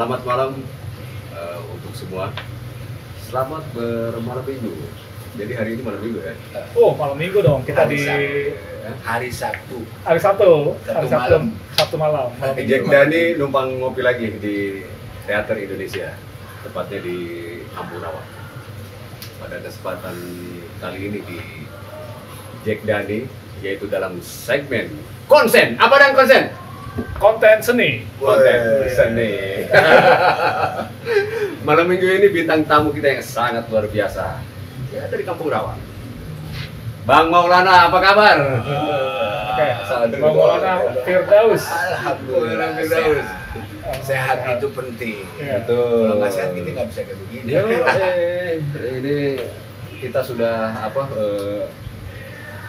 Selamat malam untuk semua. Selamat bermalam minggu. Jadi hari ini malam minggu ya? Oh, malam minggu dong. Kita Hari di hari Sabtu. hari Sabtu. Sabtu Hari Sabtu malam. Sabtu malam. Malam Jack minggu. Dani numpang ngopi lagi di Teater Indonesia, tepatnya di Ampurawa. Pada kesempatan kali ini di Jack Dani, yaitu dalam segmen konsen. Apa dan konsen? Konten seni. Konten Weh. seni. Malam minggu ini bintang tamu kita yang sangat luar biasa. Ya, dari Kampung Rawa. Bang Maulana, apa kabar? Oke. Bang Maulana Firdaus. Alhamdulillah Firdaus. Sehat itu penting. Iya. Kalau nggak sehat kita nggak bisa kayak begini. Yo, ini kita sudah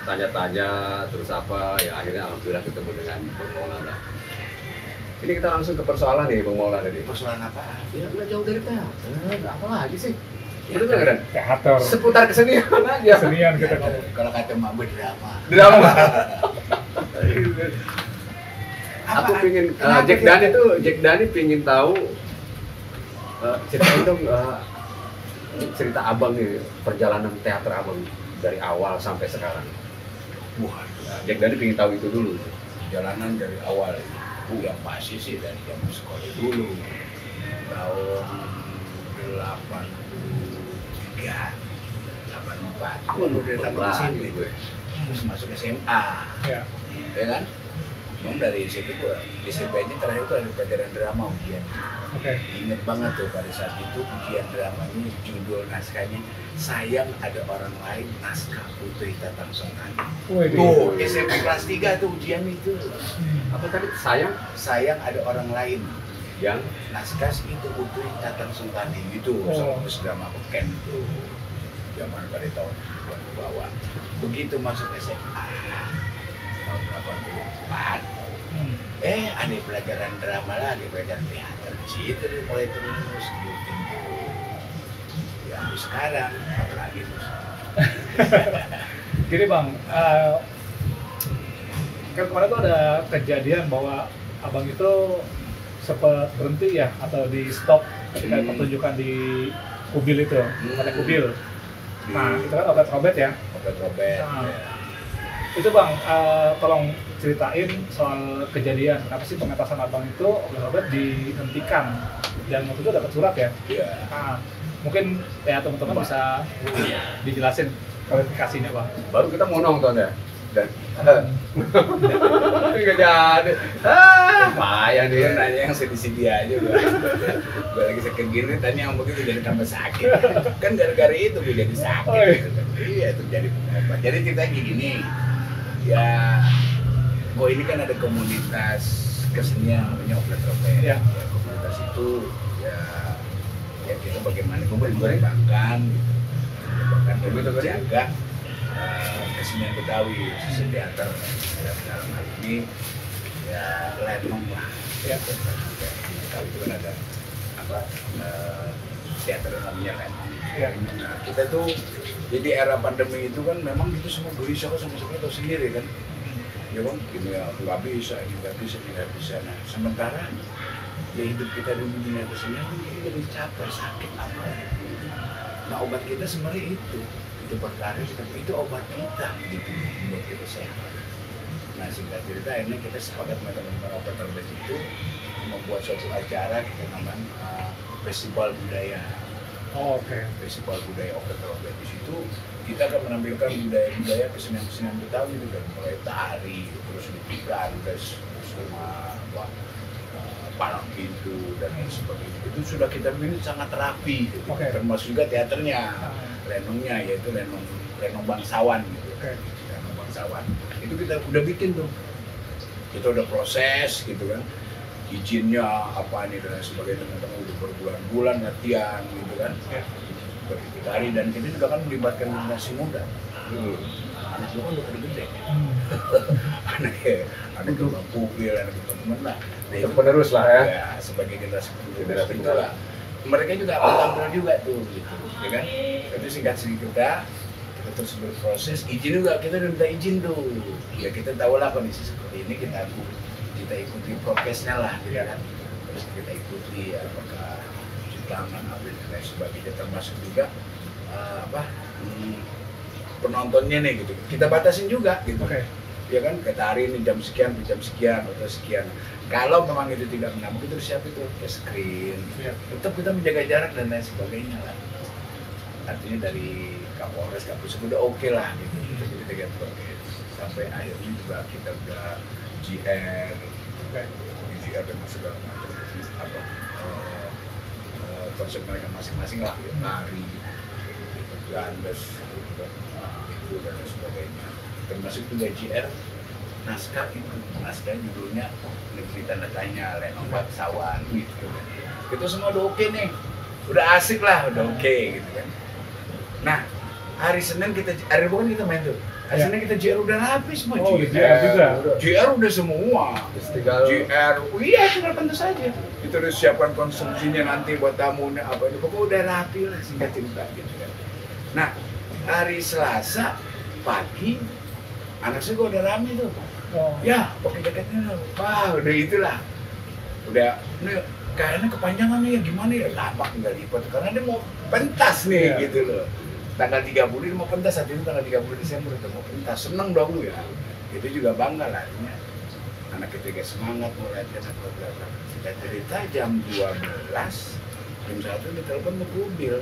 tanya-tanya terus apa ya, akhirnya alhamdulillah ketemu dengan Bang Maulana. Ini kita langsung ke persoalan nih Bang Maulana nih. Persoalan apa? Ya nggak jauh dari teater, apa lagi sih? Itu kan kan Teater. seputar kesenian aja. Kesenian kita. Kalau kata Mak Gue drama. Drama. Aku Apaan? pingin Kenapa Jack kita- Dani tuh, Jack Dani pingin tahu ceritain dong cerita abang nih, perjalanan teater abang dari awal sampai sekarang. Wah, Jack Dani pingin tahu itu dulu. jalanan dari awal yang pasti sih dari zaman sekolah dulu tahun 83 84 aku udah datang ke sini gue. terus masuk SMA Ya. ya kan. Memang dari situ gua di SMP ini terakhir itu ada pelajaran drama ujian. Oke. Ingat banget tuh pada saat itu ujian dramanya judul naskahnya Sayang Ada Orang Lain Naskah Putri Tatang Songkani. Wih, Tuh SMP kelas 3 tuh ujian itu. Apa tadi? Sayang Sayang Ada Orang Lain yang naskah itu Putri Tatang Songkani itu Oh. sama drama Ken itu zaman pada tahun 2000 bawah. Begitu masuk SMA tahun 84 ada pelajaran drama lagi, pelajaran teater. Di situ dia mulai terus gitu. Ya sampai sekarang apalagi terus. Gini Bang, kan kemarin tuh ada kejadian bahwa abang itu sempat berhenti ya atau di stop ketika pertunjukan di Kubil itu, ada Kubil. Nah, itu kan obat-obat ya. Obat Robert. Ah. Ya. Itu Bang, tolong ceritain soal kejadian kenapa sih pengetasan abang itu obat-obat dihentikan dan waktu itu dapat surat ya. Iya. Nah, mungkin ya teman-teman bisa dijelasin klarifikasinya Bang. baru kita mau nonton ya. Dan nggak jadi. Payah Dia nih. nanya yang sedih-sedih aja gue lagi sakit gini tanya yang begitu jadi tambah sakit kan gara-gara itu gue jadi sakit Oh, iya. iya itu jadi pengobat. Jadi ceritanya gini ya, gue ini kan ada komunitas kesenian namanya Obat Robert. Iya. Ya, komunitas itu ya kita bagaimana gue mengembangkan dan menjaga kesenian Betawi, sisi teater dalam hal ini ya lenong lah ya. Di Betawi itu kan ada apa teater namanya lenong. Iya. Nah, kita tuh jadi era pandemi itu kan memang itu semua gelisah sama kita tahu sendiri kan. Ya bang, ini ya nggak bisa, ini nggak bisa, ini nggak bisa. Nah, sementara ya hidup kita di dunia kesenian ini jadi capek, sakit apa. Nah obat kita sebenarnya itu berkarir, tapi itu obat kita gitu, buat kita sehat. Nah singkat cerita akhirnya kita sepakat dengan teman-teman Obat Robert itu membuat suatu acara kita namanya Festival Budaya. Oh, oke. Festival Budaya Obat Robert. Di situ kita akan menampilkan budaya-budaya kesenian-kesenian Betawi itu dari mulai tari, terus lukisan, terus sama apa palang pintu dan lain sebagainya. Itu sudah kita bikin sangat rapi, gitu. Oke. Termasuk juga teaternya, lenongnya yaitu lenong bangsawan gitu. Oke. Lenong bangsawan. Itu kita udah bikin tuh. Kita udah proses gitu kan. Izinnya apa ini dan lain sebagainya, teman-teman udah berbulan-bulan latihan gitu kan. Ya. Berdikari dan kita juga kan melibatkan generasi muda. Anak lu kan udah pada gede. Anak Bang Pupil, anak teman-teman lah. Nah, itu Penerus lah ya. ya sebagai generasi Generasi muda muda. lah. Mereka juga akan tampil juga tuh gitu, ya kan? Tapi singkat cerita kita terus berproses. Izin juga kita udah minta izin tuh. Ya kita tahu lah kondisi seperti ini kita ikuti prokesnya lah, gitu Ya. kan? terus kita ikuti apakah cuci tangan apa dan lain sebagainya, termasuk juga penontonnya nih gitu kita batasin juga gitu. Ya kan, kita hari ini jam sekian atau sekian. Kalau memang itu tidak menambah, itu siap itu ke screen. Tetap kita menjaga jarak dan lain sebagainya lah. Artinya dari Kapolres, Kapolsek udah oke lah gitu. Jadi kita oke. Sampai akhirnya juga kita udah GR, dan segala macam konsep mereka masing-masing lah, nari, gandes, itu dan sebagainya. Termasuk juga GR naskah itu, naskah judulnya Negeri Tanda Tanya, Lenong Bangsawan gitu. Itu semua udah oke nih, udah asik lah, udah oke gitu kan. Nah, hari Senin hari Rabu kan kita main tuh. Hari Senin kita GR udah habis semua. GR juga. GR udah semua. GR, iya tinggal pentas aja. Itu udah siapkan konsumsinya nanti buat tamunya apa itu. Pokoknya udah rapi lah singkat cerita gitu kan. Nah, hari Selasa pagi anak saya udah rame tuh. Ya, pakai jaketnya. Wah, udah itulah. Udah, ini kayaknya kepanjangan nih, gimana ya? Lapak nggak lipat, karena dia mau pentas nih gitu loh. Tanggal 30 dia mau pentas, saat itu tanggal 30 Desember udah mau pentas. Seneng dong lu ya. Itu juga bangga lah artinya. Anak kita kayak semangat mau latihan atau berapa. Kita cerita jam 12, jam 1 ditelepon mau mobil.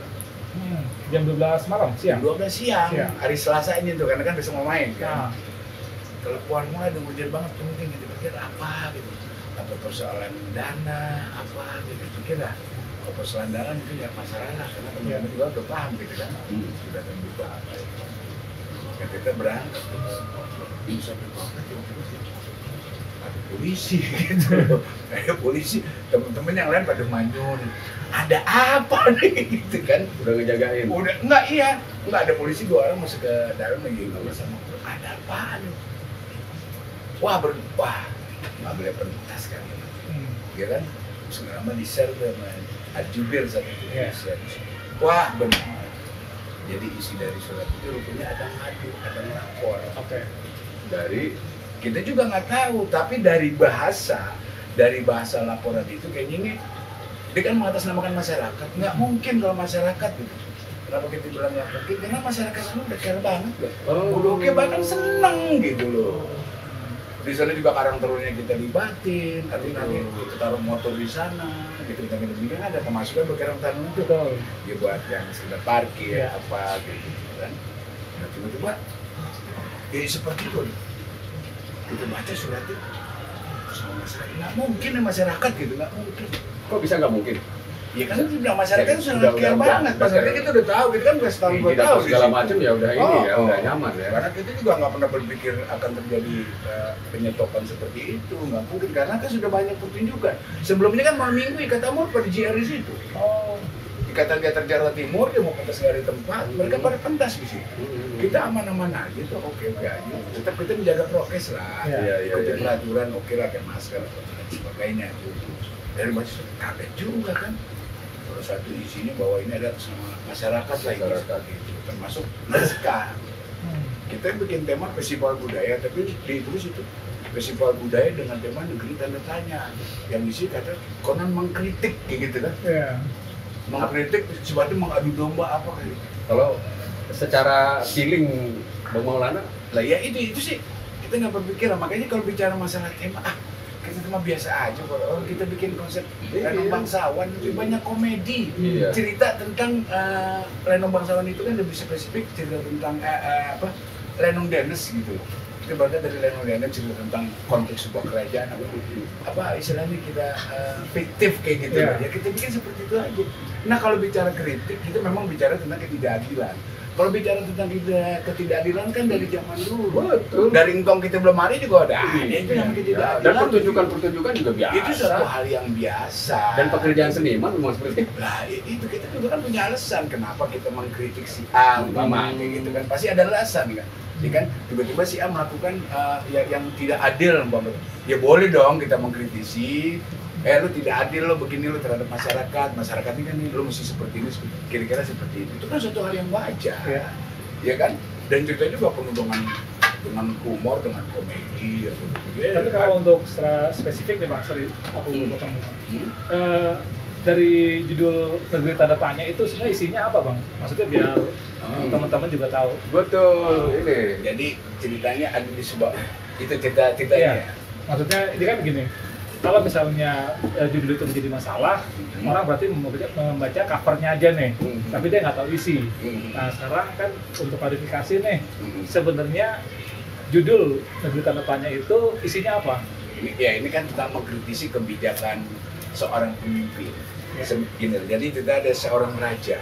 Jam 12 malam, siang? Jam 12 siang. Hari Selasa ini tuh, karena kan besok mau main kan. Telepon mulai udah urgent banget, mungkin gitu. Pikir apa gitu. Apa persoalan dana, apa gitu. Pikir lah. Kalau persoalan dana mungkin ya masalah lah, karena teman-teman juga udah paham gitu kan. Sudah terbuka apa itu. Dan kita berangkat, bisa berangkat ada polisi gitu. Kayak polisi, teman-teman yang lain pada manyun. Ada apa nih gitu kan? Udah ngejagain? Udah, enggak ada polisi, 2 orang masuk ke dalam lagi ngobrol sama ada apaan? Wah, nggak boleh pentas kan? Ya kan? Segera lama di-share sama Adjubir saat itu. Wah, benar. Jadi isi dari surat itu rupanya ada ngadu, ada ngelapor. Dari kita juga nggak tahu, tapi dari bahasa laporan itu kayaknya ini dia kan mengatasnamakan masyarakat. Nggak mungkin kalau masyarakat gitu. Kenapa kita bilang nggak mungkin? Karena masyarakat sana udah care banget loh. Udah oke, bahkan seneng gitu loh. Di sana juga karang tarunnya kita libatin, artinya nanti kita taruh motor di sana, gitu kita kan ada pemasukan buat karang tarun itu, ya buat yang sekedar parkir apa gitu kan. Nah tiba-tiba, ya seperti itu, kita baca suratnya, sama masyarakat, nggak mungkin ya masyarakat gitu, nggak mungkin. Kok bisa nggak mungkin? Ya kan bilang masyarakat sudah care banget, masyarakat kita udah tahu, kita kan udah setahun 2 tahun segala macam ya udah ini ya, udah nyaman ya. Karena kita juga nggak pernah berpikir akan terjadi penyetopan seperti itu, nggak mungkin karena kan sudah banyak pertunjukan. Sebelumnya kan malam minggu Ikatan Timur pada GR di situ. Ikatan Teater Jawa Timur dia mau pentas nggak ada tempat, mereka pada pentas di situ. Kita aman-aman aja tuh, oke aja. Tetap kita menjaga prokes lah, ikuti peraturan, oke lah kayak masker dan sebagainya. Dari masyarakat kaget juga kan. Salah satu isinya bahwa ini ada sama masyarakat lah gitu, termasuk naskah. Kita bikin tema festival budaya, tapi ditulis itu festival budaya dengan tema Negeri Tanda Tanya, yang isi kata konon mengkritik kayak gitu kan. Mengkritik seperti mengadu domba apa kayak gitu. Kalau secara feeling Bang Maulana, lah ya itu sih kita nggak berpikir, makanya kalau bicara masalah tema kita cuma biasa aja. Kalau kita bikin konsep Lenong Bangsawan itu banyak komedi, cerita tentang Lenong Bangsawan itu kan lebih spesifik, cerita tentang Lenong Danes gitu. Kita berada dari Lenong Danes, cerita tentang konteks sebuah kerajaan apa istilahnya kita fiktif kayak gitu ya kita bikin seperti itu aja. Nah kalau bicara kritik kita memang bicara tentang ketidakadilan. Kalau bicara tentang ketidakadilan kan dari zaman dulu. Betul. Dari engkong kita belum hari juga ada. Itu yang ketidakadilan. Dan pertunjukan juga biasa. Itu satu hal yang biasa. Dan pekerjaan seniman memang seperti itu. Nah, itu kita juga kan punya alasan kenapa kita mengkritik si A umpamanya gitu kan. Pasti ada alasan kan. Ya kan tiba-tiba si A melakukan yang tidak adil umpamanya. Ya boleh dong kita mengkritisi. Lu tidak adil lo begini lo terhadap masyarakat ini kan lo mesti seperti ini, kira-kira seperti itu kan suatu hal yang wajar ya kan. Dan juga penodongan dengan humor, dengan komedi atau Tapi kalau untuk secara spesifik nih Bang, sorry aku potong. Eh, dari judul Negeri Tanda Tanya itu sebenarnya isinya apa Bang? Maksudnya biar teman-teman juga tahu. Betul, ini. Jadi ceritanya ada di sebuah itu ceritanya. Iya. Maksudnya ini kan begini, kalau misalnya judul itu menjadi masalah, orang berarti membaca covernya aja nih, tapi dia nggak tahu isi. Nah sekarang kan untuk klarifikasi nih, sebenarnya judul Negeri Tanda Tanya itu isinya apa? Ini kan kita mengkritisi kebijakan seorang pemimpin. Gini, jadi kita ada seorang raja.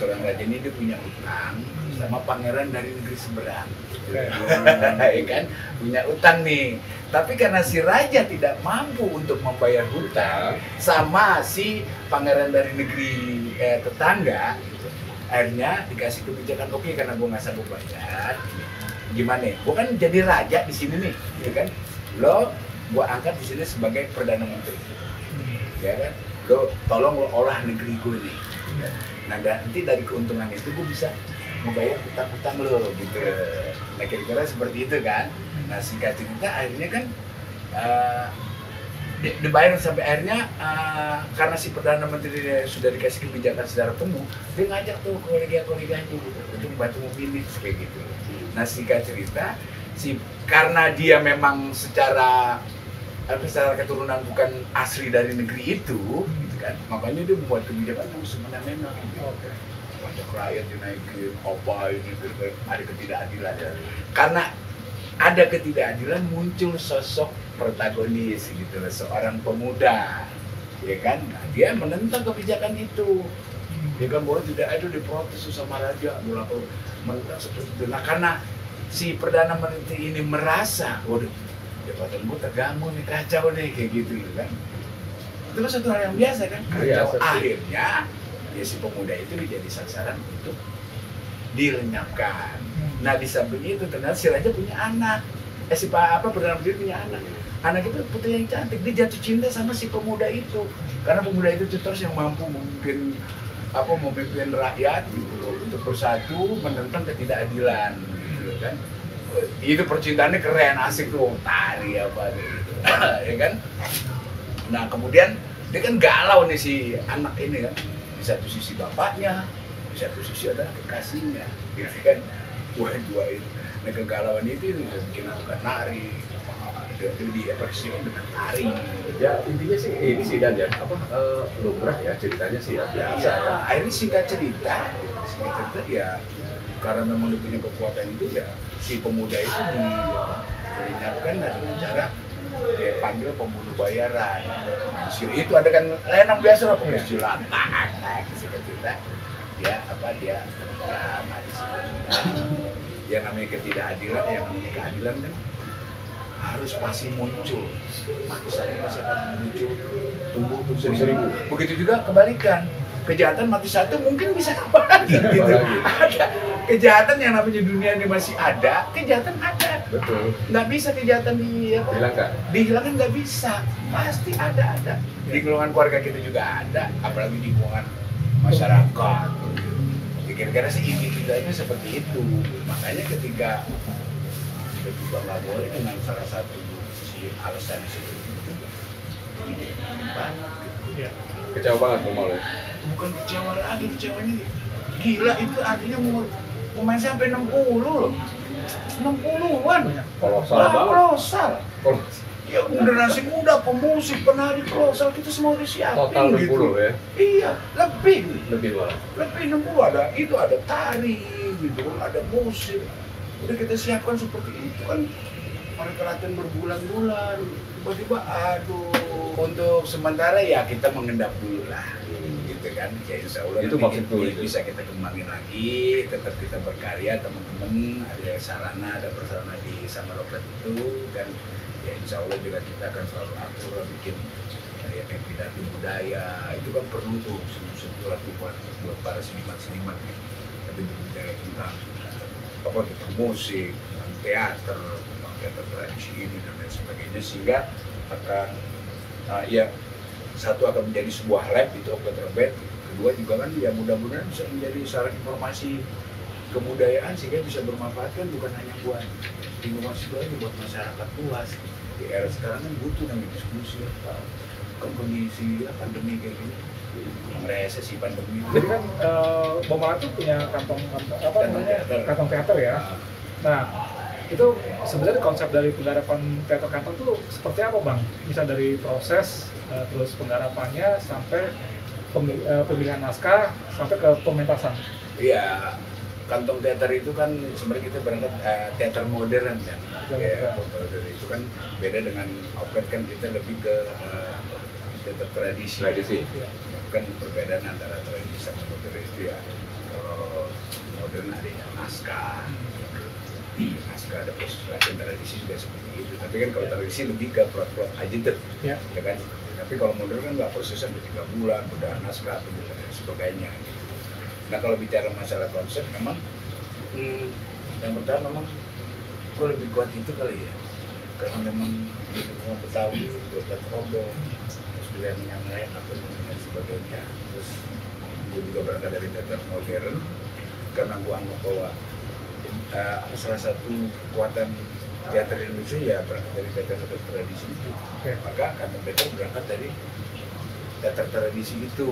Seorang raja ini dia punya utang sama pangeran dari negeri seberang. Ya kan? Punya utang nih. Tapi karena si raja tidak mampu untuk membayar hutang sama si pangeran dari negeri tetangga, akhirnya dikasih kebijakan, oke, karena gue nggak sanggup bayar, gimana? Gue kan jadi raja di sini nih, ya kan? Lo gue angkat di sini sebagai perdana menteri, ya kan? Lo tolong lo olah negeri gue nih. Nah nanti dari keuntungan itu gue bisa membayar hutang-hutang lo gitu. Nah kira-kira seperti itu kan. Nah singkat cerita akhirnya kan dibayar sampai akhirnya karena si perdana menteri sudah dikasih kebijakan secara penuh, dia ngajak tuh kolega-koleganya gitu untuk membantu memilih kayak gitu. Nah singkat cerita karena dia memang secara keturunan bukan asli dari negeri itu, gitu kan, makanya dia membuat kebijakan yang semena-mena. Gitu. Pajak rakyat dinaikin, apa ini, ada ketidakadilan. Karena ada ketidakadilan muncul sosok protagonis, gitu, seorang pemuda, ya kan? Nah, dia menentang kebijakan itu. Dia kan boleh tidak ada diprotes sama raja, menentang seperti itu. Nah, karena si perdana menteri ini merasa, waduh, jabatan gue terganggu nih, kacau nih, kayak gitu kan. Itu kan satu hal yang biasa kan, kacau. Akhirnya ya si pemuda itu menjadi sasaran untuk dilenyapkan. Nah di samping itu ternyata si raja punya anak, perdana menteri punya anak. Anak itu putri yang cantik, dia jatuh cinta sama si pemuda itu. Karena pemuda itu terus yang mampu memimpin rakyat gitu, untuk bersatu menentang ketidakadilan gitu kan. Itu percintaannya keren, asik tuh, tari apa gitu, ya kan. Nah kemudian dia kan galau nih si anak ini kan, di satu sisi bapaknya, di satu sisi ada kekasihnya, gitu kan. Dua itu, nah kegalauan itu bikin aku nari, di ekspresikan dengan tari. Ya intinya sih ini sih dan ya lumrah ya ceritanya sih ya biasa ya. Akhirnya singkat cerita ya karena memang dia punya kekuatan itu ya si pemuda itu dilenyapkan dengan cara dia panggil pembunuh bayaran. Itu ada kan lenong biasa lah pembunuh silat. Singkat cerita dia mati sih. Yang namanya ketidakadilan, yang namanya keadilan kan harus pasti muncul. Mati saja pasti akan muncul, tumbuh seribu. Begitu juga kebalikan. Kejahatan mati satu mungkin bisa apa lagi gitu. Ada kejahatan yang namanya dunia ini masih ada, kejahatan ada. Betul. Nggak bisa kejahatan dihilangkan nggak bisa. Pasti ada. Di lingkungan keluarga kita juga ada, apalagi di lingkungan masyarakat. Kira-kira sih intinya seperti itu. Makanya ketika juga nggak boleh dengan salah satu si alasan seperti itu, Iya. Kecewa banget mau ya. Bukan kecewa lagi, kecewanya gila itu artinya mau main sampai 60 loh. 60-an. Kolosal. Ya generasi muda, pemusik, penari, kolosal, kita semua disiapin. Total 60 gitu. Ya? Iya, lebih malah. Lebih 60 ada tari gitu, ada musik. Udah kita siapkan seperti itu kan. Mereka latihan berbulan-bulan, tiba-tiba aduh. Untuk sementara ya kita mengendap dulu lah, gitu kan. Ya insya Allah itu nanti bisa kita kembangin lagi, tetap kita berkarya teman-teman, ada sarana, ada prasarana di Samaroket itu, dan ya insya Allah juga kita akan selalu atur bikin ya pidato budaya, itu kan perlu tuh sebuah buat para seniman-seniman ya. Tapi budaya tentang tentang musik, tentang teater tradisi ini dan lain sebagainya, sehingga akan ya satu akan menjadi sebuah lab itu Oktober, kedua juga kan ya mudah-mudahan bisa menjadi sarana informasi kebudayaan sehingga bisa bermanfaatkan bukan hanya buat inovasi lagi, buat masyarakat luas. Di era sekarang kan butuh namanya diskusi apa kondisi pandemi kayak gini, resesi pandemi. Jadi kan Bang Malan tuh punya kantong apa namanya kantong teater ya. Nah itu sebenarnya konsep dari penggarapan teater kantong tuh seperti apa Bang? Misal dari proses terus penggarapannya sampai pemilihan naskah sampai ke pementasan. Iya, kantong teater itu kan sebenarnya kita berangkat teater modern kan. Ya, modern itu kan beda dengan opet kan kita lebih ke teater tradisi. Kan perbedaan antara tradisi sama modern itu ya. Kalau modern ada yang naskah, ada proses latihan tradisi juga seperti itu. Tapi kan kalau tradisi lebih ke plot-plot aja tuh, ya kan. Tapi kalau modern kan nggak proses sampai 3 bulan, udah naskah dan sebagainya. Nah kalau bicara masalah konsep memang yang pertama memang gue lebih kuat itu kali ya, karena memang orang Betawi, buat Obong, terus pilihan yang lain apa dan sebagainya. Terus gue juga berangkat dari teater modern karena gue anggap bahwa salah satu kekuatan teater Indonesia ya berangkat dari teater tradisi itu. Maka kantong teater berangkat dari teater tradisi itu gitu.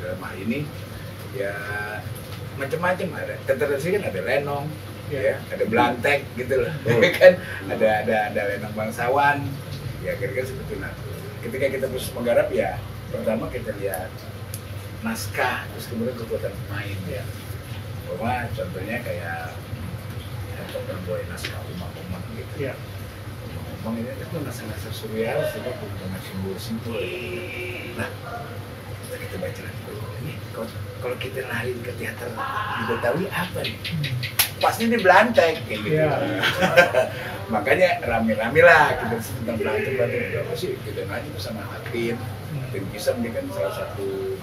Dalam hal ini ya macam-macam, ada teater tradisi kan ada lenong, ya ada belantek gitu loh, kan ada lenong bangsawan, ya kira-kira seperti itu. Nah, ketika kita proses menggarap ya pertama kita lihat naskah, terus kemudian kekuatan pemain ya. Bahwa contohnya kayak Token Boy naskah Umang gitu. Umang ini itu naskah surreal sehingga punya simbol-simbol. Nah, kita baca lagi ini kalau kita lari ke teater di Betawi apa nih? Pasti di belantek kayak gitu. Makanya rame-rame lah kita tentang belantek apa sih? Kita nanya bersama Hakim Pisang, dia kan salah satu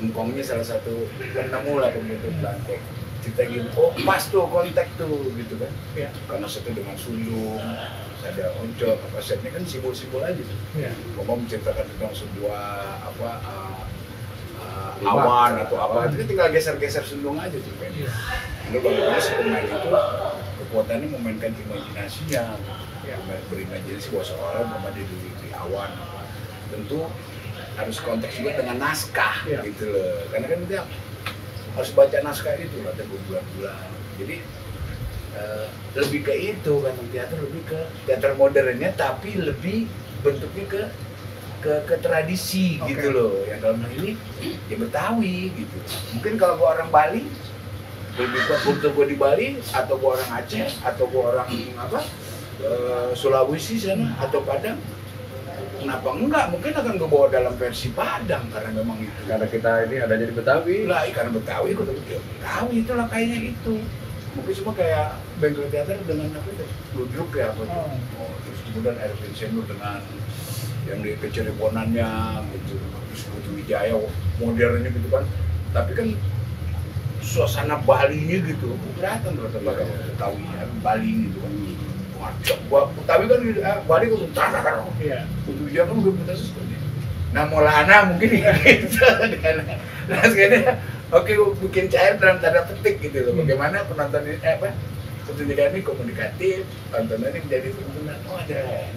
engkongnya salah satu penemu lah pembentuk belantek. Kita gitu, oh pas tuh kontak tuh gitu kan. Karena satu dengan sulung, ada oncom, apa setnya kan simbol-simbol aja tuh. Ngomong menceritakan tentang sebuah apa awan atau apa, itu tinggal geser-geser sulung aja tuh kan. Lalu bagaimana si pemain itu kekuatannya memainkan imajinasinya, berimajinasi bahwa seorang berada di awan. Tentu harus konteks juga dengan naskah gitu loh, karena kan dia harus baca naskah itu ada berbulan-bulan. Jadi lebih ke itu kan, teater lebih ke teater modernnya, tapi lebih bentuknya ke tradisi gitu loh. Yang dalam hal ini ya Betawi gitu. Mungkin kalau gua orang Bali lebih kuat untuk gua di Bali, atau gua orang Aceh, atau gua orang apa Sulawesi sana atau Padang. Kenapa enggak? Mungkin akan gue bawa dalam versi Padang karena memang itu. Karena kita ini adanya di Betawi. Lah, karena Betawi, gue Betawi itulah kayaknya itu. Mungkin semua kayak bengkel teater dengan apa itu? Ludruk ya apa itu? Oh, terus kemudian Erwin Senur dengan yang di Cirebonannya gitu. Terus Putu Wijaya modernnya gitu kan. Tapi kan suasana Bali-nya gitu. Kelihatan rata-rata Betawi ya, Bali gitu kan. Betawi kan Bali kan utara, Ujung kan udah putar sesuatu. Nah Maulana mungkin gitu. Nah sekarang oke bikin cair dalam tanda petik gitu loh. Bagaimana penonton ini pertunjukan ini komunikatif, tontonan ini menjadi tontonan. Oh ada,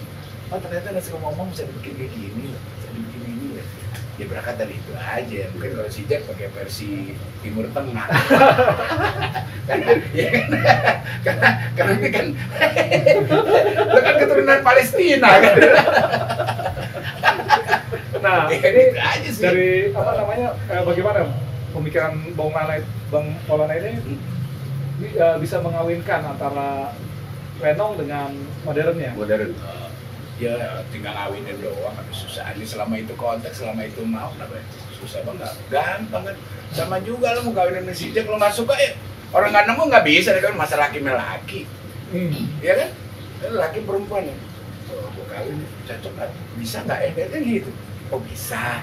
oh ternyata nasi ngomong bisa dibikin kayak gini, bisa dibikin ini ya. Ya berangkat dari itu aja. Mungkin kalau si Jack pakai versi Timur Tengah. karena ini kan lo kan keturunan Palestina kan. Nah ya, ini aja sih. dari apa namanya bagaimana pemikiran Bang Maulana ini bisa mengawinkan antara lenong dengan modernnya? Modern. Ya tinggal ngawinin doang, tapi susah. Ini selama itu konteks, selama itu mau, susah banget. Gampang kan. Sama juga lo mau kawinin si Jack, lo nggak suka ya orang nggak nemu nggak bisa, kan masa laki melaki, ya kan? Laki perempuan ya. Oh, gue kawin cocok nggak? Bisa nggak ya? Kan gitu. Oh bisa.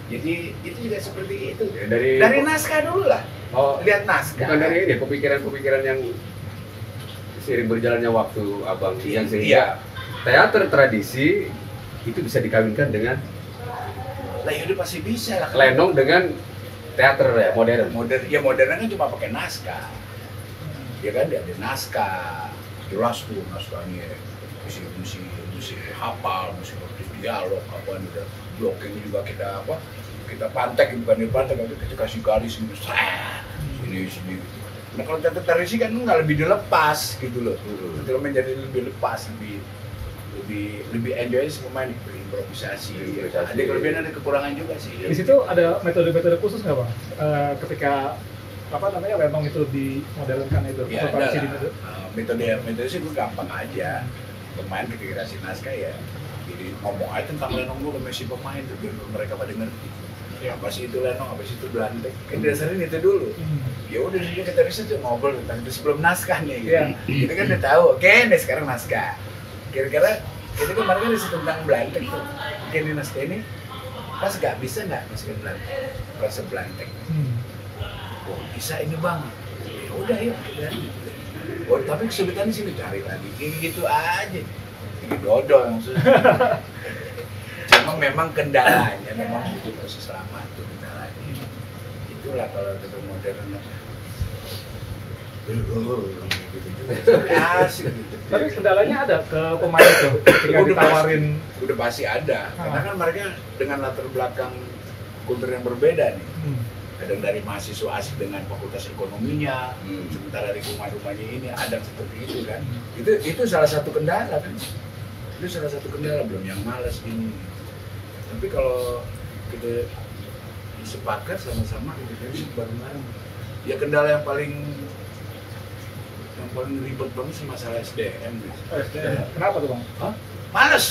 Jadi itu juga seperti itu. Ya, dari naskah dulu lah. Oh, lihat naskah. Bukan dari ini pemikiran-pemikiran yang seiring berjalannya waktu abang yang sehingga teater tradisi itu bisa dikawinkan dengan lah ya udah pasti bisa lah. lenong dengan teater ya modern. Modern kan cuma pakai naskah. Ya kan dia ada naskah, jelas tuh naskahnya, mesti hafal, mesti ngerti dialog apa nih, dan blocking juga kita pantek, bukan dipantek, tapi kita kasih garis gitu, sini. Nah kalau teater tradisi kan nggak lebih dilepas gitu loh, itu menjadi lebih lepas, lebih enjoy pemain berimprovisasi. Ada kelebihan, ada kekurangan juga sih. Di situ ada metode-metode khusus nggak bang? Ketika lenong itu dimodernkan itu? Ya atau tradisi ada metode sih gue gampang aja. Pemain ketika kasih naskah ya, jadi ngomong aja tentang lenong dulu ke si pemain tuh biar mereka pada ngerti. Apa sih itu lenong, apa sih itu belantek? Kan dasarnya itu dulu. Ya udah kita riset tuh ngobrol tentang itu sebelum naskahnya gitu. Kita kan udah tahu. Oke, nih sekarang naskah. Kira-kira kita kemarin kan riset tentang belantek tuh. Oke, nih naskah ini pas bisa nggak masukin belantek? Rasa belantek. Oh bisa ini bang. Ya udah yuk kita. Oh tapi kesulitan di sini cari lagi. Kayak gitu aja. Ini dodol maksudnya. Cuma memang kendalanya memang butuh proses lama tuh kendalanya. Itulah kalau teater modern asik gitu. Tapi kendalanya ada ke pemain itu ketika ditawarin. Udah pasti ada. Karena kan mereka dengan latar belakang kultur yang berbeda nih. Kadang dari mahasiswa asik dengan fakultas ekonominya, sementara di rumah-rumahnya ini ada seperti itu kan. Itu salah satu kendala kan. Itu salah satu kendala, belum yang malas ini. Tapi kalau kita sepakat sama-sama kita bisa bareng-bareng. Ya kendala yang paling ribet banget sih masalah SDM. Kenapa tuh bang? Hah? Males.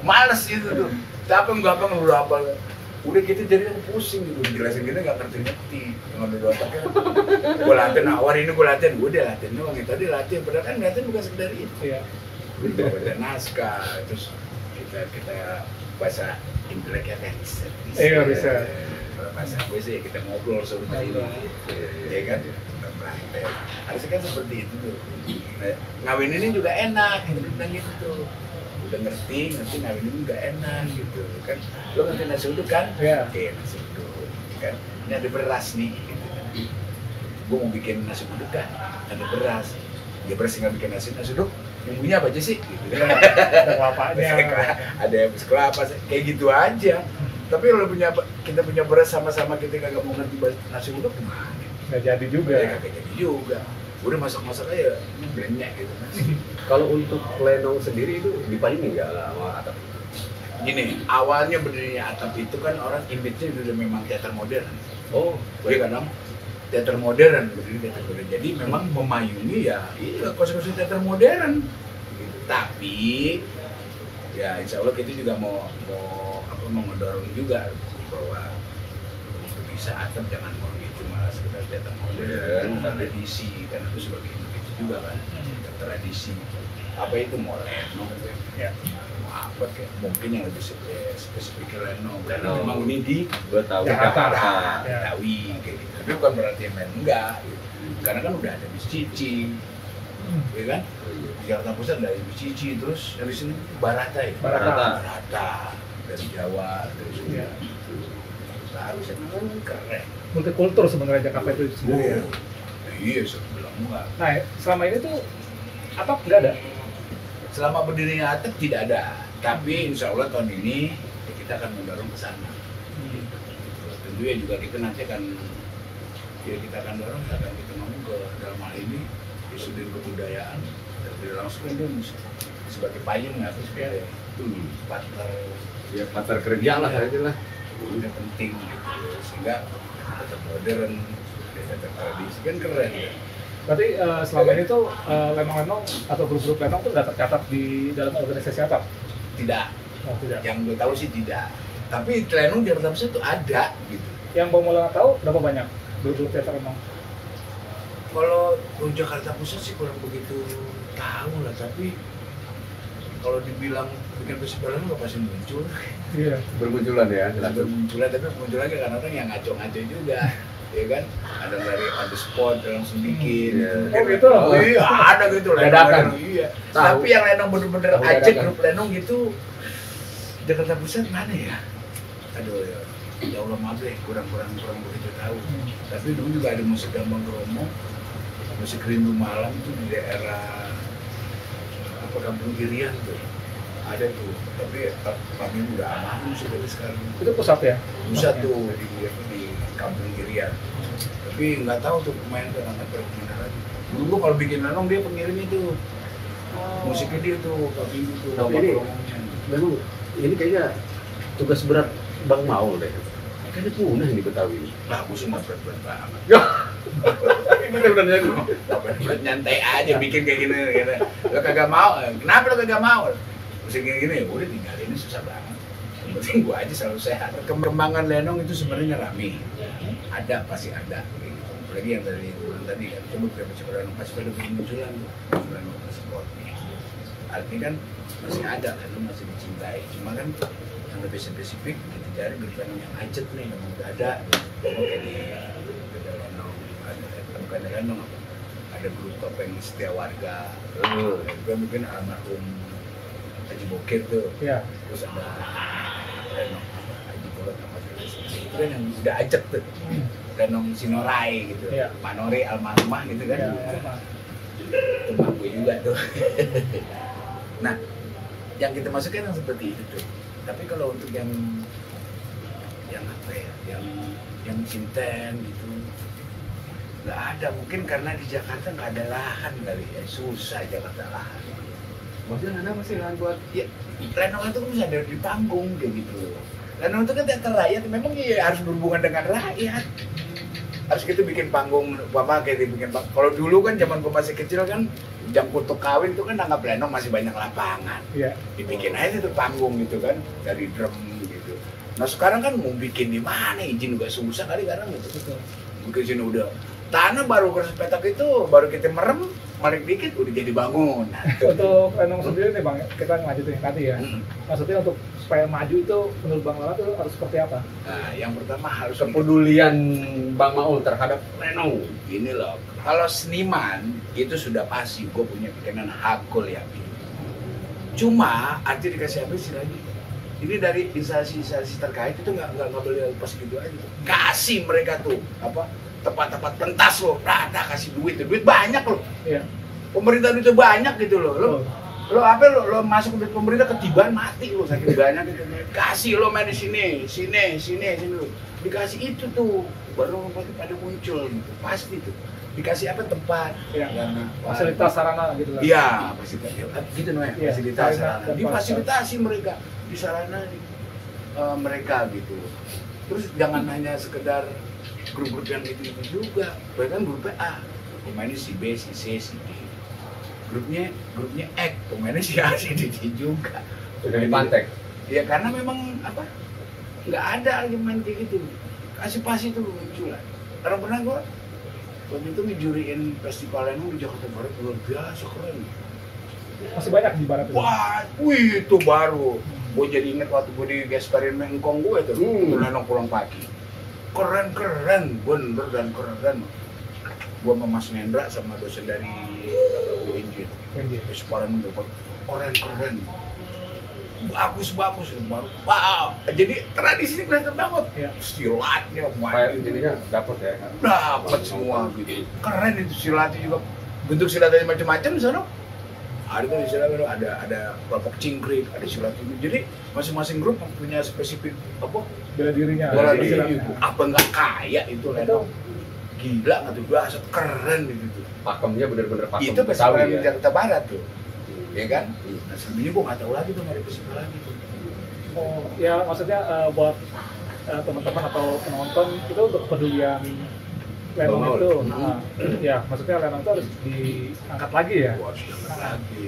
Males itu tuh. Tapi gampang udah apa? Udah gitu jadi pusing gitu, jelasin kita nggak ngerti yang ada di otaknya. Gue latihan, hari ini gue latihan, gue udah latihan doang. Tadi latihan, padahal kan latihan bukan sekedar itu. Iya. Udah baca naskah, terus kita bahasa inteleknya kan riset. Iya bisa. Bahasa gue sih kita ngobrol seperti ini, ya kan? Harusnya kan seperti itu tuh. Nah, ngawin ini juga enak, gitu tuh. Udah ngerti ngawin ini juga enak gitu kan. Lo ngerti nasi uduk kan? Iya. Oke, nasi uduk kan. Ini ada beras nih gitu kan. Gue mau bikin nasi uduk kan, ada beras. Ya beras nggak bikin nasi uduk. Yang punya apa aja sih? Gitu. Ada kelapanya. Ada kelapa, kayak gitu aja. Tapi kalau kita punya beras sama-sama kita kagak mau ngerti nasi uduk gimana? Nggak jadi juga. Ya kagak jadi juga. Udah masak-masak aja, blendnya gitu kan. Kalau untuk lenong sendiri itu dipayungi nggak sama atap? Gini, awalnya berdirinya atap itu kan orang image-nya udah memang teater modern. Oh, iya kan, teater modern, berdiri teater modern. Jadi memang memayungi ya, iya konsep teater modern. Gitu. Tapi ya insya Allah kita juga mau ngedorong juga bahwa untuk bisa atap jangan mau cuma sekedar teater modern, tradisi kan itu sebagai itu juga kan, tradisi. Apa itu mau lenong ya? Apa kayak mungkin yang lebih spesifik lenong karena memang ini di Jakarta, Betawi kayak gitu. Tapi bukan berarti yang lain enggak gitu. Karena kan udah ada bis Cici, ya kan? Di Jakarta Pusat ada bis Cici, terus dari sini Barata ya? Barata dari Jawa, dari Sunda. Harusnya memang keren. Multikultur sebenarnya Jakarta itu sendiri. Iya, sebelum enggak. Nah, selama ini tuh atap nggak ada? Selama berdirinya atap tidak ada, tapi insya Allah tahun ini ya kita akan mendorong ke sana. Tentunya juga kita nanti akan dorong, kita ngomong ke dalam hal ini di Sudin Kebudayaan dan tidak langsung itu sebagai payung atau sebagai partner kerja lah itulah. Udah penting gitu, sehingga tetap modern, tetap tradisi kan keren ya. Berarti selama ini tuh lenong-lenong atau grup-grup lenong tuh nggak tercatat di dalam organisasi atap? Tidak. Oh, tidak. Yang gue tahu sih tidak. Tapi lenong di Jakarta Pusat itu ada gitu. Yang Bang Maulana tahu berapa banyak grup-grup teater lenong? Kalau di Jakarta Pusat sih kurang begitu tahu lah, tapi kalau dibilang bikin festival lenong nggak pasti muncul. Iya. Bermunculan ya. Bermunculan, tapi munculan karena orang yang ngaco-ngaco juga. Ya kan, ada dari on the spot langsung bikin. Oh gitu? Iya, ada gitu Dadakan. Iya. Tahu. Tapi yang lenong bener-bener Tahu aja dadakan. grup lenong gitu Jakarta Pusat mana ya? Aduh ya. ya Allah maaf deh, kurang begitu tahu. Tapi dulu juga ada musik Gambang Kromong, musik Rindu Malam itu di daerah apa Kampung Kirian tuh. Ada tuh, tapi kami udah aman sih dari sekarang. Itu pusat ya? Pusat tuh di Kampung Kirian. Tapi nggak tahu tuh pemain tuh anak kemana lagi. Dulu gua kalau bikin lenong dia pengirim itu. Musiknya dia tuh, kami itu. Tapi ini, memang ini kayaknya tugas berat Bang Maul deh. Kayaknya punah di Betawi ini. Lah, gua sih nggak berat banget. Ini benar-benar Berat nyantai aja bikin kayak gini. Lo kagak mau, kenapa lo kagak mau? Musik gini, udah tinggalin ini susah banget. Yang penting gua aja selalu sehat. Perkembangan lenong itu sebenarnya rame. Ada, pasti ada. Apalagi yang dari bulan tadi kan, coba kita baca lenong pas pada bermunculan tuh. Lenong sportnya. Artinya kan masih ada kan, lu masih dicintai. Cuma kan yang lebih spesifik kita cari grup lenong yang ajet nih, yang udah ada. Kayak di lenong, bukan lenong apa? Ada grup topeng setia warga. Juga mungkin almarhum Haji Bokir tuh, Iya. terus ada Lenong Haji Bolot apa itu kan yang udah ajak tuh, Lenong Sinorai gitu, Iya. Manori almarhumah gitu kan, Iya. itu gue juga tuh. Nah, yang kita masukkan yang seperti itu tuh. Tapi kalau untuk yang apa ya, yang cinten gitu, nggak ada. Mungkin karena di Jakarta nggak ada lahan kali ya, susah Jakarta lahan. maksudnya ada masih lahan buat Ya, lenong itu kan bisa ada di panggung kayak gitu. Lenong itu kan teater rakyat, memang ya harus berhubungan dengan rakyat. Harus kita bikin panggung, kayak bikin panggung. Kalau dulu kan zaman gue masih kecil kan, jam kutuk kawin itu kan anggap lenong masih banyak lapangan. Iya. Dibikin aja itu panggung gitu kan, dari drum gitu. Nah sekarang kan mau bikin di mana, izin juga susah kali sekarang gitu. Betul. Bikin sini udah tanah baru keras petak itu, baru kita merem, maling dikit udah jadi bangun. Untuk lenong sendiri nih Bang, kita lanjutin tadi ya. Maksudnya untuk supaya maju itu menurut Bang Lala itu harus seperti apa? Nah, yang pertama harus kepedulian Bang Maul terhadap lenong. Gini loh, kalau seniman itu sudah pasti gue punya pikiran hakul ya. Cuma arti dikasih apa sih lagi? Ini dari instansi terkait itu nggak boleh lepas gitu aja. Kasih mereka tuh apa tempat-tempat pentas loh, nah kasih duit banyak loh. Iya. Pemerintah itu banyak gitu loh. Lo apa lo masuk ke pemerintah ketiban mati lo saking banyak gitu. Kasih lo main di sini lo. Dikasih itu tuh baru pada muncul gitu. Pasti tuh. Dikasih apa tempat Iya. yang Fasilitas sarana gitu lah. Iya, fasilitas gitu namanya. Iya, Fasilitas sarana sarana. dan Difasilitasi mereka di sarana mereka gitu. Terus jangan hanya sekedar grup-grup yang itu juga. Bahkan grupnya A, pemainnya si B, si C, si D. Grupnya X, pemainnya si A, si D juga. Sudah dipantek. Ya karena memang apa? Nggak ada lagi main kayak gitu. Kasih pasti itu munculan. Karena pernah gua waktu itu ngejuriin festival lenong di Jakarta Barat luar biasa keren. Masih banyak di barat itu. Wah, itu baru. Gue jadi inget waktu gue di Gasparin Mengkong gue tuh, lenong pulang pagi. Keren, bener dan keren. Gue sama Mas Nendra sama dosen dari UNJ. Gasparin Mengkong, keren. Bagus, baru. Wow, jadi tradisi kelihatan banget. Iya. Silatnya, Supaya jadinya dapat ya. dapat semua gitu. Keren itu silatnya juga. Bentuk silatnya macam-macam di sana. Ada tuh istilahnya ada kelompok cingkrik, ada silat itu. Jadi masing-masing grup punya spesifik apa? Bela dirinya. Bela ada diri silatnya. itu. Apa nggak kaya itu lenong? Gila nggak tuh biasa keren gitu. Pakemnya bener-bener pakem Itu festival Betawi di ya. Jakarta Barat tuh, ya kan? Nah selebihnya gua nggak tahu lagi tuh ada festival lagi tuh. Oh, ya maksudnya buat teman-teman atau penonton itu untuk kepedulian lenong Bang Maul. itu, ya maksudnya lenong itu harus diangkat lagi ya. Wah sudah lagi.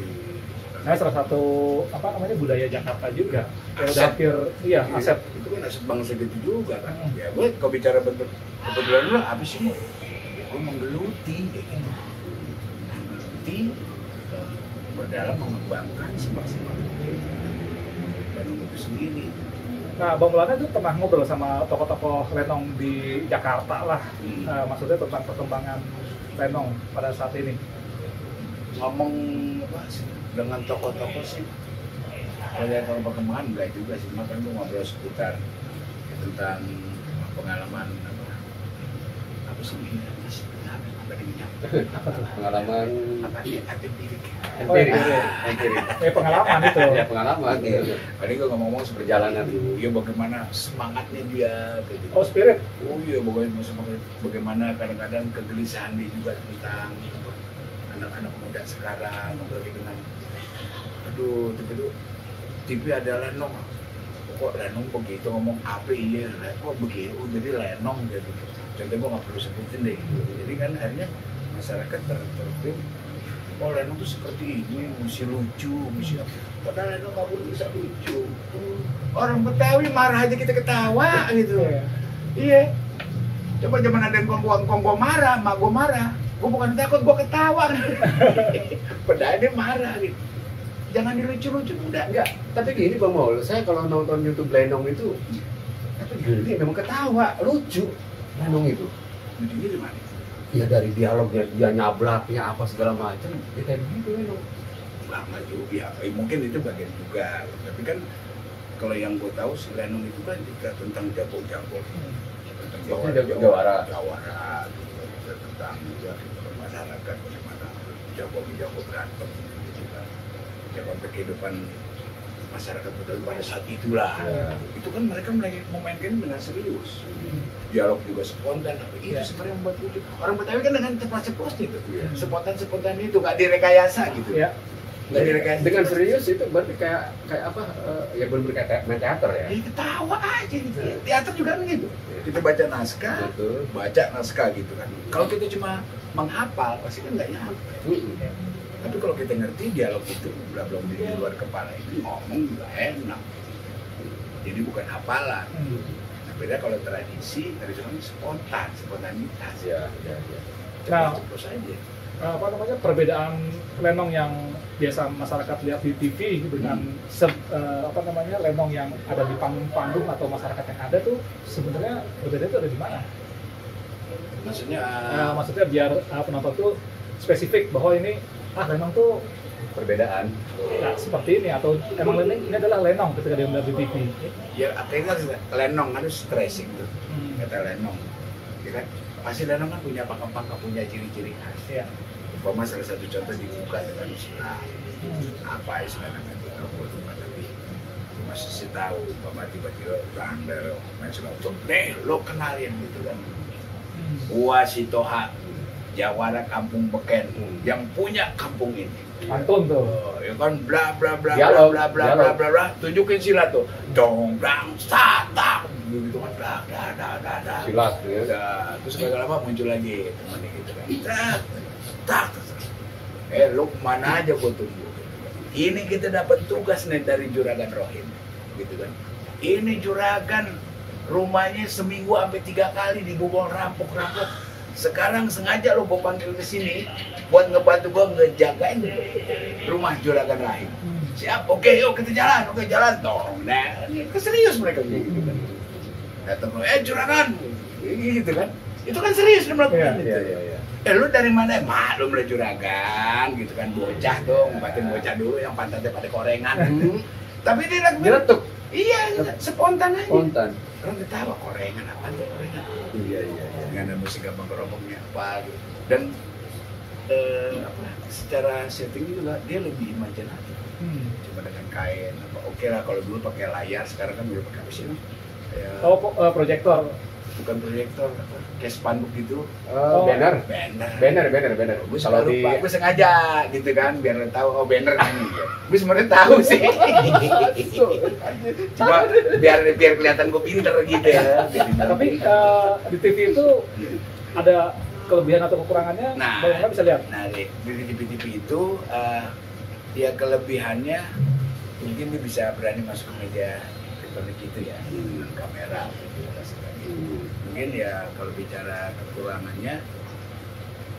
Nah salah satu apa namanya budaya Jakarta juga. Ya udah Aset. hampir, iya aset. Itu kan aset bangsa gitu juga kan. Ya gue kalau bicara bentuk kebetulan lu apa sih mau? Ya gue menggeluti kayak gitu. Menggeluti berdalam mengembangkan semaksimal mungkin Bandung itu sendiri. Nah, Bang Maulana itu pernah ngobrol sama tokoh-tokoh lenong di Jakarta lah, maksudnya tentang perkembangan lenong pada saat ini. Ngomong apa sih dengan tokoh-tokoh sih? Kalau perkembangan enggak juga sih, makanya gue ngobrol seputar itu tentang pengalaman apa sih ini? Pengalaman Empirik. Pengalaman itu. Ya pengalaman. Tadi gue ngomong seperti Perjalanan. ya bagaimana semangatnya dia kayak gitu. Oh, spirit. Oh iya, bagaimana kadang-kadang kegelisahan dia juga tentang anak-anak muda sekarang, apalagi dengan aduh, itu TV ada Lenong. Kok Lenong begitu ngomong apa iya, kok begitu, jadi Lenong gitu. Contohnya gue nggak perlu sebutin deh. Jadi kan akhirnya masyarakat terpikir, oh Lenong tuh seperti ini, mesti lucu, mesti apa. Padahal Lenong nggak perlu bisa lucu. Orang Betawi marah aja kita ketawa gitu. Iya. Coba zaman ada yang kongko marah, mak gue marah. Gue bukan takut, gue ketawa. Padahal dia marah gitu. Jangan dilucu-lucu udah. Enggak, tapi gini Bang Maul, saya kalau nonton YouTube Lenong itu tapi gini memang ketawa, lucu Lenong itu. Lucunya di mana? Ya dari dialognya, dia nyablaknya apa segala macam, ya kayak begitu Lenong. Lama juga, ya mungkin itu bagian juga. Tapi kan kalau yang gue tahu si Lenong itu kan juga tentang jago-jago. Tentang Jawara. Gitu. Tentang juga masyarakat bagaimana jago-jago berantem gitu kan. Jagoan kehidupan masyarakat Betawi pada saat itulah. Ya. Itu kan mereka memainkan dengan serius. Dialog juga spontan. Itu sebenarnya membuat lucu. Orang Betawi kan dengan cepat-cepat gitu. Ya. Spontan itu nggak direkayasa gitu. Ya. Nggak direkayasa. Dengan serius itu berarti kayak apa? Ya benar-benar kayak main teater ya. Ya ketawa aja gitu. Teater juga kan gitu. Kita baca naskah, Betul. baca naskah gitu kan. Kalau kita cuma menghafal pasti kan nggak nyampe. Tapi kalau kita ngerti dialog itu belum di luar kepala itu ngomong juga enak. Jadi bukan hafalan. Nah, beda kalau tradisi spontanitas. Ya. Nah, Ceplos aja. Apa namanya, perbedaan Lenong yang biasa masyarakat lihat di TV dengan apa namanya, Lenong yang ada di panggung-panggung atau masyarakat yang ada tuh sebenarnya berbeda itu ada di mana? Maksudnya Maksudnya biar penonton tuh spesifik bahwa ini Lenong tuh Perbedaan. nggak seperti ini, atau emang ini adalah Lenong ketika dia melihat di TV. ya akhirnya Lenong harus stressing tuh. Kata Lenong. Ya kan? Pasti Lenong kan punya pangkat punya ciri-ciri khas. Ya. Umpama salah satu contoh dibuka dengan istilah apa istilahnya itu aku lupa tapi masih sih tahu umpama tiba-tiba Randel main selotong lo kenalin gitu kan gua si Toha Jawara Kampung Beken yang punya kampung ini Pantun tuh. ya kan bla bla bla Dialog, bla bla bla bla bla tunjukin silat tuh dong dang satak gitu kan dah Silat ya. udah terus agak lama muncul lagi temannya gitu kan tak lu kemana aja gua tunggu ini kita dapat tugas nih dari Juragan Rohim gitu kan ini Juragan rumahnya seminggu sampai 3 kali dibobol rampok sekarang sengaja lo gua panggil ke sini buat ngebantu gua ngejagain rumah Juragan Rahim siap oke yuk kita jalan dong nah serius mereka gitu kan datang Juragan gitu kan itu kan serius dia melakukan itu lu dari mana? Maklum lah Juragan gitu kan bocah tuh ngobatin bocah dulu yang pantatnya pada korengan tapi dia lakukan Diletuk. iya spontan aja Spontan. orang ketawa korengan apa tuh korengan Iya. dengan ada musik gampang geroboknya apa gitu dan secara setting juga dia lebih imajinatif cuma dengan kain apa oke lah kalau dulu pakai layar sekarang kan udah pakai apa sih kayak Proyektor. bukan proyektor kayak spanduk gitu Banner. Banner. Gue Kalau selalu di lupa, gue sengaja gitu kan biar lo tahu banner ini. Gue sebenarnya tahu sih. Cuma biar kelihatan gue pinter gitu ya. Tapi di TV itu ada kelebihan atau kekurangannya, bagaimana bisa lihat? Nah, di TV itu ya kelebihannya mungkin dia bisa berani masuk ke media elektronik gitu ya dengan kamera gitu. Mungkin ya kalau bicara kekurangannya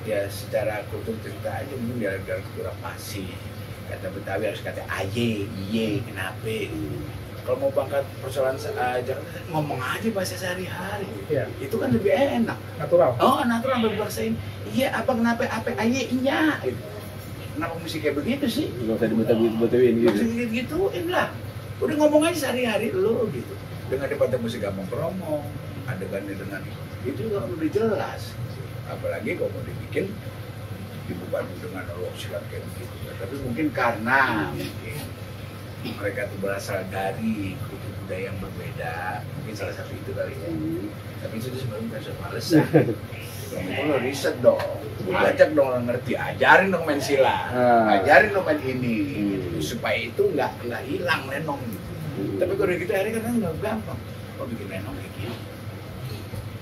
ya secara kultur cerita aja mungkin dia agak kurang pasti kata Betawi harus kata aye iye kenapa kalau mau pangkat persoalan jangan ngomong aja bahasa sehari-hari itu kan lebih enak Natural. Natural berbahasa ini iya apa kenapa apa aye iya kenapa mesti kayak begitu sih nggak usah dibetawi-betawiin gitu. Gituin lah udah ngomong aja sehari-hari lo gitu dengan debatnya mesti gampang promo, adegannya dengan itu juga udah jelas. Apalagi kalau mau dibikin dibuka dengan log silat kayak begitu. Tapi mungkin karena mereka itu berasal dari kultur budaya yang berbeda, mungkin salah satu itu kali ya. Tapi itu sebenarnya bukan soal alasan. Kamu itu lo riset dong, ajak dong orang ngerti, ajarin dong main silat, ajarin dong main ini, supaya itu nggak hilang lenong gitu. Tapi kalau gitu akhirnya kan nggak gampang, kok bikin lenong kayak gini?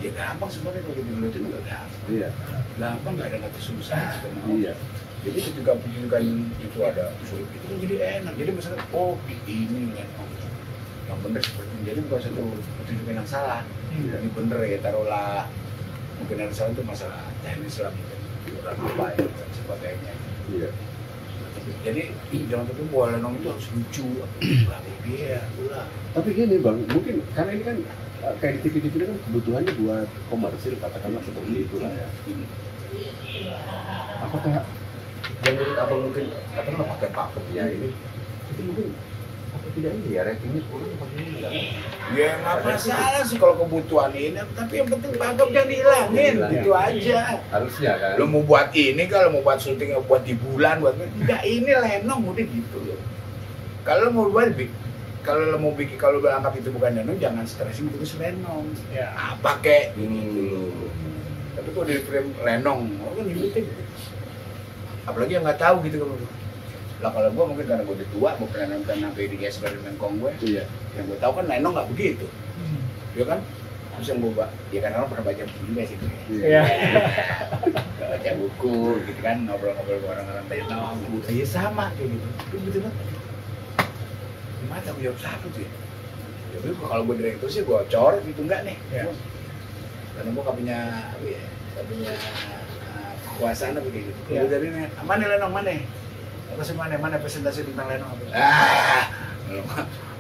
Ya gampang sebenarnya kalau bikin lenong itu nggak gampang. Iya. Gampang nggak ada kata susah sebenarnya. Iya. Jadi ketika pertunjukan itu ada sulit itu kan jadi enak. Jadi misalnya ini lenong yang bener seperti ini. Jadi bukan satu pertunjukan yang salah. Ini bener ya taruhlah. Mungkin ada salah itu masalah teknis lah mungkin kurang apa ya dan sebagainya. Iya. Jadi jangan terlalu bahwa lenong itu harus lucu, apa dia, ulah. Tapi gini bang, mungkin karena ini kan kayak di TV-TV ini kan kebutuhannya buat komersil katakanlah seperti itu lah ya. Apakah yang menurut abang mungkin katakanlah pakai paket ya ini itu mungkin apa tidak ini ya ratingnya kurang apa enggak? Ya nggak masalah sih kalau kebutuhan ini, tapi yang penting pakem jangan dihilangin, gitu aja. Harusnya kan. Lo mau buat ini, kalau mau buat syuting buat di bulan, buat enggak ini lenong udah gitu loh. Kalau mau buat kalau lo mau bikin, kalau lo anggap itu bukan lenong, jangan stresin terus lenong. Ya. Apa kek gitu loh. Tapi kalau di frame lenong, kan dibikin. Apalagi yang nggak tahu gitu kan. Lah kalau gue mungkin karena gue udah tua, gue pernah nonton sampai di Gasper Mengkong gue. Iya. Yang gue tahu kan lenong nggak begitu, ya kan? Terus yang gue ya kan orang pernah baca buku juga sih. Iya. Baca buku gitu kan, ngobrol-ngobrol ke orang-orang lenong. Ya sama kayak gitu. Itu betul banget. Gimana tanggung jawab siapa tuh ya? Jadi kalau gue direktur sih gue cor gitu enggak nih. Ya. Karena gue nggak punya apa ya, nggak punya kekuasaan apa kayak gitu. Ya. Gue dari mana lenong mana? Mana presentasi tentang lenong apa?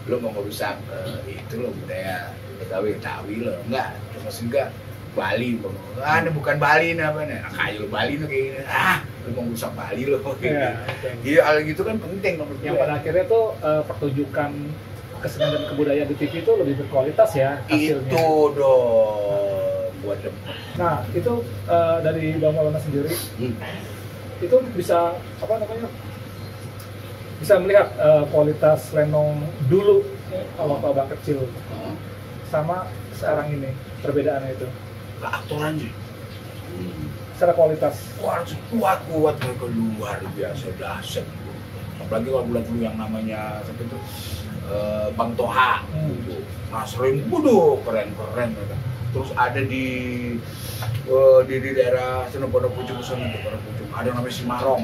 Lo mau ngerusak itu lo budaya Betawi lo enggak, terus juga Bali ini bukan Bali nih apa nih, kayu Bali tuh kayak gini, lo mau ngerusak Bali lo iya hal gitu kan penting menurut gue. Yang pada akhirnya tuh pertunjukan kesenian dan kebudayaan di TV itu lebih berkualitas ya hasilnya. Itu dong buat depan. Nah itu dari Bang Maulana sendiri itu bisa apa namanya, bisa melihat kualitas lenong dulu kalau abang kecil sama sekarang ini perbedaannya itu Keaktoran sih secara kualitas. kuat mereka luar biasa dahsyat. Apalagi kalau bulan dulu yang namanya siapa itu Bang Toha gitu. Mas Rim, waduh keren mereka. Terus ada di daerah sana Pondok Pucung sana tuh, Pondok Pucung ada namanya Simarong.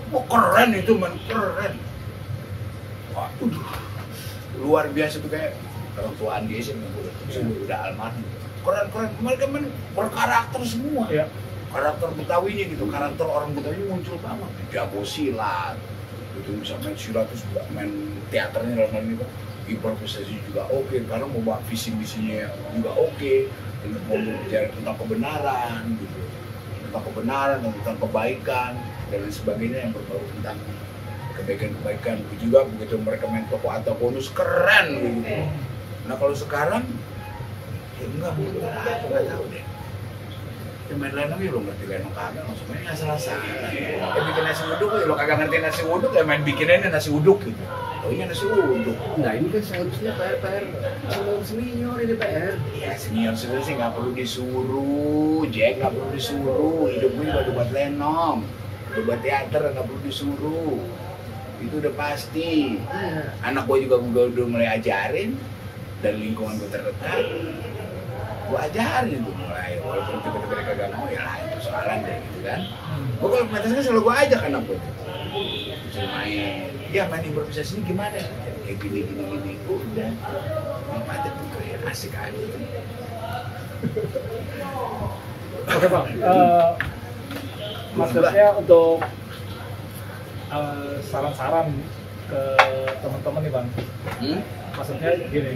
Keren itu man, keren. Waduh, luar biasa tuh kayak orang tuaan dia sih udah almarhum. Keren, mereka berkarakter semua. Ya. Karakter Betawinya gitu, karakter orang Betawi muncul banget. Jago silat, itu bisa main silat terus juga main teaternya dalam hal ini kan. Improvisasi juga oke, karena mau bawa visi misinya juga oke. Mau bicara tentang kebenaran gitu, tentang kebenaran dan tentang kebaikan dan lain sebagainya yang berbau tentang kebaikan juga begitu mereka main tokoh atau bonus keren gitu. Nah kalau sekarang ya enggak tahu deh. Ya main lenong ya lo ngerti lenong kagak, maksudnya asal-asalan. Ya bikin nasi uduk ya lo kagak ngerti nasi uduk ya main bikinnya nasi uduk gitu. Oh iya nasi uduk. Nah ini kan seharusnya PR senior ini PR. Ya senior sih nggak perlu disuruh, Jack nggak perlu disuruh. Hidup gue udah buat lenong, udah buat teater nggak perlu disuruh. Itu udah pasti. Anak gue juga udah mulai ajarin dan lingkungan gue terdekat. Gue ajarin tuh mulai, walaupun tiba-tiba mereka gak mau ya lah itu soalan deh gitu kan. Gue kalau pentasnya selalu gue ajak anak gue tuh bisa main improvisasi ini gimana? Kayak gini, udah manfaatnya tuh kayak asik aja. Oke Bang, maksudnya untuk saran-saran ke teman-teman nih Bang. Maksudnya gini,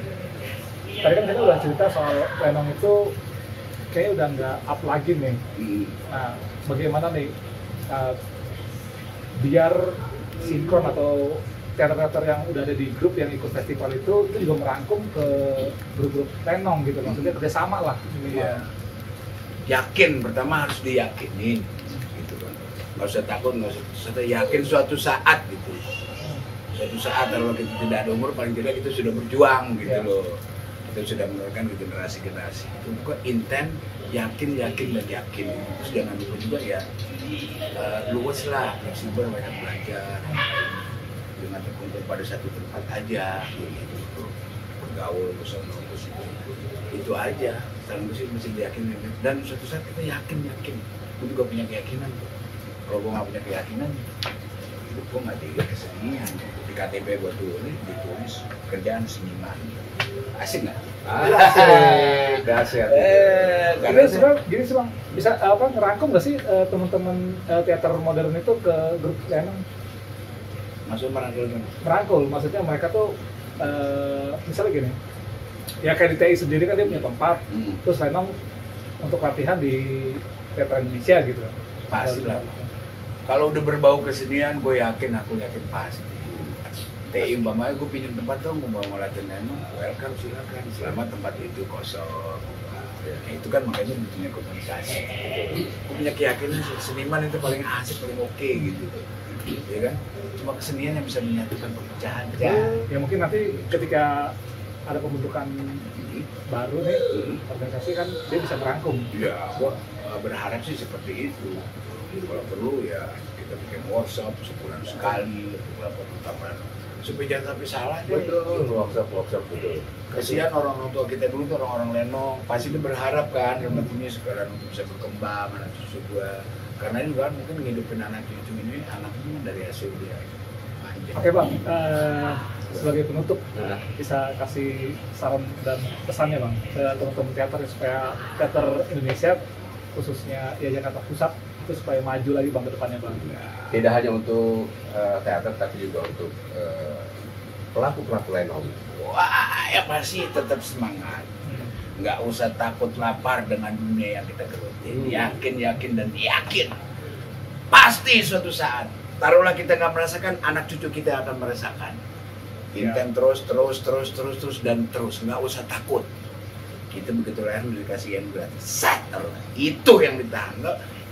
tadi kan kita udah cerita soal lenong itu kayaknya udah nggak up lagi nih. Nah, bagaimana nih biar sinkron atau teater-teater yang udah ada di grup yang ikut festival itu juga merangkum ke grup-grup lenong gitu, maksudnya kerjasama lah. Iya. Yakin, pertama harus diyakinin gitu kan. Nggak usah takut, nggak usah yakin suatu saat gitu. Suatu saat kalau kita tidak ada umur, paling tidak kita sudah berjuang gitu loh. Kita sudah menurunkan ke generasi-generasi. Itu bukan intent, yakin dan yakin. Terus jangan lupa juga ya luas lah, fleksibel, banyak belajar. Jangan terkumpul pada satu tempat aja gitu. Bergaul ke sana ke situ. Itu aja. Saling mesti diyakinin. Dan suatu saat kita yakin. Gue juga punya keyakinan. Kalau gue nggak punya keyakinan, hidup gue nggak dilihat kesenian. Di KTP gue tulis, ditulis kerjaan seniman. Asik nggak? Asik, dahsyat. Ini sebenarnya gini sih Bang, bisa ngerangkum nggak sih teman-teman teater modern itu ke grup lenong? Maksudnya merangkul kan? Merangkul, maksudnya mereka tuh misalnya gini, ya kayak di TI sendiri kan dia punya tempat, terus lenong untuk latihan di teater Indonesia gitu. Pasti lah. Kalau udah berbau kesenian, gue yakin pasti. TI umpamanya gue pinjam tempat dong, gue mau latihan lenong, welcome silakan. Selama tempat itu kosong. Ya, itu kan makanya butuhnya komunikasi. Gue punya keyakinan seniman itu paling asik, paling oke gitu. Ya kan? Cuma kesenian yang bisa menyatukan perpecahan. Ya mungkin nanti ketika ada pembentukan baru nih organisasi kan dia bisa merangkum. Ya, gua berharap sih seperti itu. Kalau perlu ya kita bikin workshop sebulan sekali, beberapa pertemuan supaya jangan sampai salah deh. Betul, workshop betul. Kasihan orang tua kita dulu tuh orang-orang lenong, pasti dia berharap kan rumah ini sekarang untuk bisa berkembang, anak cucu gua. Karena ini kan mungkin ngidupin anak cucu ini anaknya dari hasil dia. Oke Bang, sebagai penutup bisa kasih saran dan pesannya Bang ke teman-teman teater supaya teater Indonesia khususnya ya Jakarta Pusat itu supaya maju lagi Bang ke depannya Bang. Tidak hanya untuk teater tapi juga untuk pelaku-pelaku lenong. Wah, ya pasti tetap semangat. Nggak usah takut lapar dengan dunia yang kita geluti. Yakin dan yakin. Pasti suatu saat. Taruhlah kita nggak merasakan, anak cucu kita akan merasakan. Intent terus dan terus. Nggak usah takut. Kita begitu lahir dikasih yang gratis. Itu yang ditahan.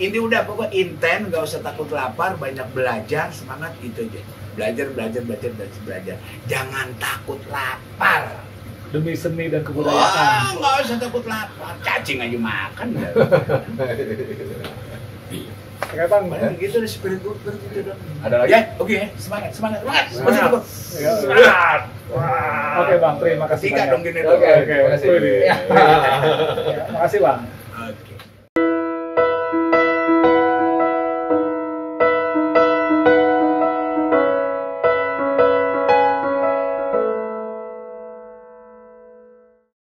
Ini udah pokoknya intent, nggak usah takut lapar, banyak belajar, semangat itu aja. Belajar. Jangan takut lapar. Demi seni dan kebudayaan. Nggak usah takut lapar, cacing aja makan. Oke Bang, Gitu deh spirit gua gitu dong. Ada lagi? Ya, oke ya, semangat. Oke Bang, terima kasih Tiga banyak. dong gini. Oke, terima kasih. Terima kasih Bang. Oke.